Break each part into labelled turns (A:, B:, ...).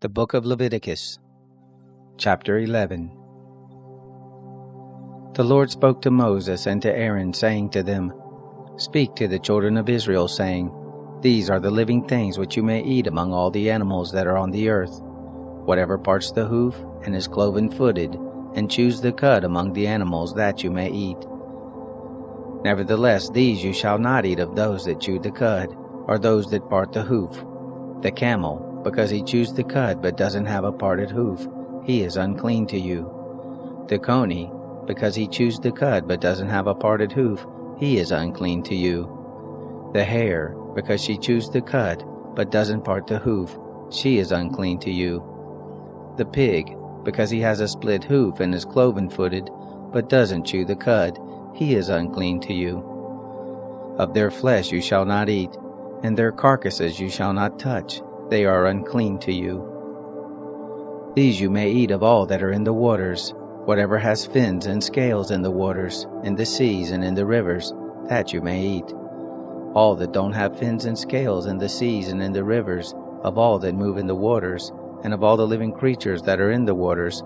A: The Book of Leviticus, Chapter 11. The Lord spoke to Moses and to Aaron, saying to them, Speak to the children of Israel, saying, These are the living things which you may eat among all the animals that are on the earth, whatever parts the hoof and is cloven-footed, and choose the cud among the animals that you may eat. Nevertheless, these you shall not eat of those that chew the cud, or those that part the hoof. The camel, because he chews the cud but doesn't have a parted hoof, he is unclean to you. The coney, because he chews the cud but doesn't have a parted hoof, he is unclean to you. The hare, because she chews the cud but doesn't part the hoof, she is unclean to you. The pig, because he has a split hoof and is cloven-footed but doesn't chew the cud, he is unclean to you. Of their flesh you shall not eat, and their carcasses you shall not touch, they are unclean to you. These you may eat of all that are in the waters, whatever has fins and scales in the waters, in the seas and in the rivers, that you may eat. All that don't have fins and scales in the seas and in the rivers, of all that move in the waters, and of all the living creatures that are in the waters,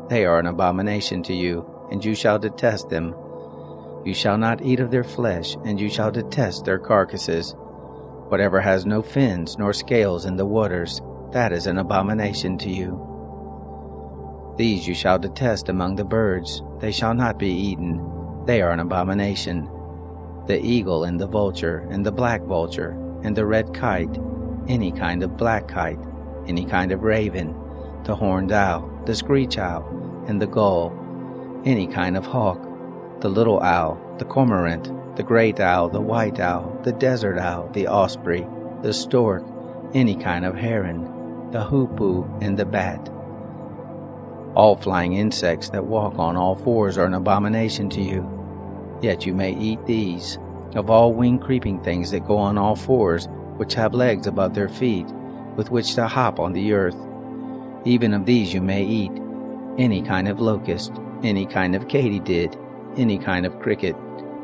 A: they are an abomination to you, and you shall detest them. You shall not eat of their flesh, and you shall detest their carcasses. Whatever has no fins nor scales in the waters, that is an abomination to you. These you shall detest among the birds, they shall not be eaten, they are an abomination. The eagle and the vulture, and the black vulture, and the red kite, any kind of black kite, any kind of raven, the horned owl, the screech owl, and the gull, any kind of hawk, the little owl, the cormorant, the great owl, the white owl, the desert owl, the osprey, the stork, any kind of heron, the hoopoe, and the bat. All flying insects that walk on all fours are an abomination to you. Yet you may eat these, of all winged creeping things that go on all fours, which have legs above their feet, with which to hop on the earth. Even of these you may eat, any kind of locust, any kind of katydid, any kind of cricket,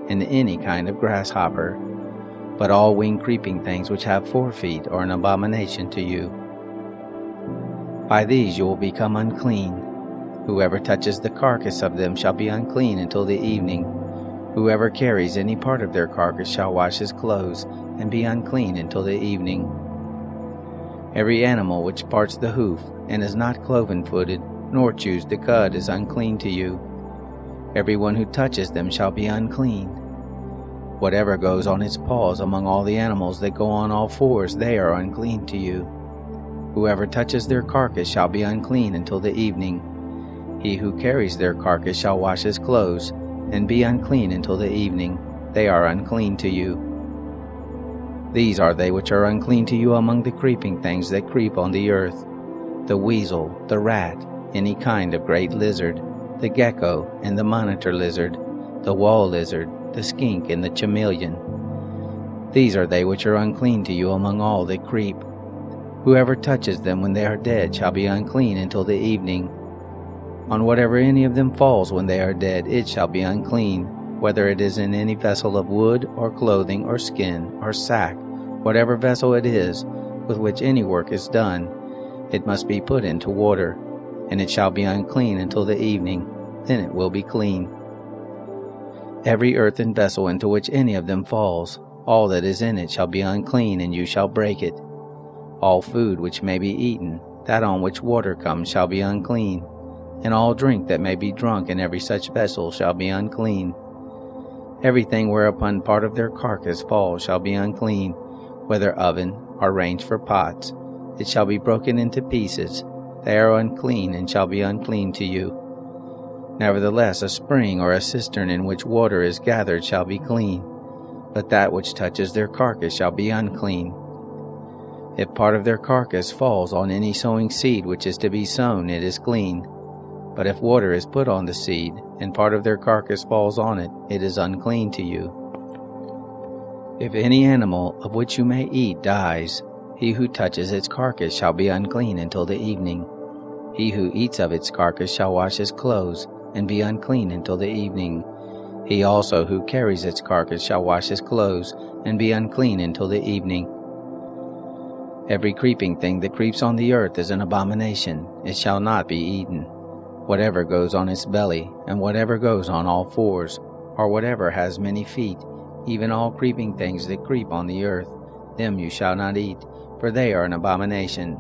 A: and any kind of grasshopper. But all winged creeping things which have 4 feet are an abomination to you. By these you will become unclean. Whoever touches the carcass of them shall be unclean until the evening. Whoever carries any part of their carcass shall wash his clothes, and be unclean until the evening. Every animal which parts the hoof, and is not cloven-footed, nor chews the cud, is unclean to you. Every one who touches them shall be unclean. Whatever goes on its paws among all the animals that go on all fours, they are unclean to you. Whoever touches their carcass shall be unclean until the evening. He who carries their carcass shall wash his clothes, and be unclean until the evening. They are unclean to you. These are they which are unclean to you among the creeping things that creep on the earth: the weasel, the rat, any kind of great lizard, the gecko and the monitor lizard, the wall lizard, the skink and the chameleon. These are they which are unclean to you among all that creep. Whoever touches them when they are dead shall be unclean until the evening. On whatever any of them falls when they are dead, it shall be unclean, whether it is in any vessel of wood or clothing or skin or sack, whatever vessel it is with which any work is done, it must be put into water, and it shall be unclean until the evening, then it will be clean. Every earthen vessel into which any of them falls, all that is in it shall be unclean, and you shall break it. All food which may be eaten, that on which water comes, shall be unclean, and all drink that may be drunk in every such vessel shall be unclean. Everything whereupon part of their carcass falls shall be unclean, whether oven or range for pots. It shall be broken into pieces. They are unclean, and shall be unclean to you. Nevertheless, a spring or a cistern in which water is gathered shall be clean, but that which touches their carcass shall be unclean. If part of their carcass falls on any sowing seed which is to be sown, it is clean. But if water is put on the seed, and part of their carcass falls on it, it is unclean to you. If any animal of which you may eat dies, he who touches its carcass shall be unclean until the evening. He who eats of its carcass shall wash his clothes, and be unclean until the evening. He also who carries its carcass shall wash his clothes, and be unclean until the evening. Every creeping thing that creeps on the earth is an abomination. It shall not be eaten. Whatever goes on its belly, and whatever goes on all fours, or whatever has many feet, even all creeping things that creep on the earth, them you shall not eat, for they are an abomination.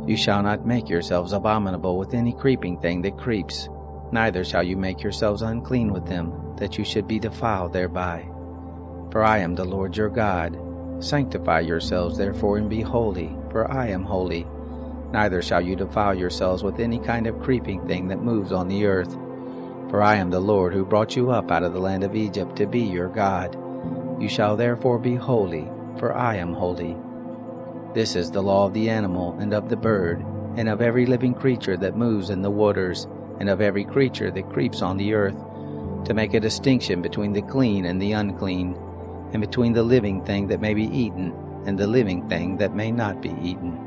A: You shall not make yourselves abominable with any creeping thing that creeps, neither shall you make yourselves unclean with them, that you should be defiled thereby. For I am the Lord your God. Sanctify yourselves therefore, and be holy, for I am holy. Neither shall you defile yourselves with any kind of creeping thing that moves on the earth. For I am the Lord who brought you up out of the land of Egypt to be your God. You shall therefore be holy, for I am holy. This is the law of the animal, and of the bird, and of every living creature that moves in the waters, and of every creature that creeps on the earth, to make a distinction between the clean and the unclean, and between the living thing that may be eaten, and the living thing that may not be eaten.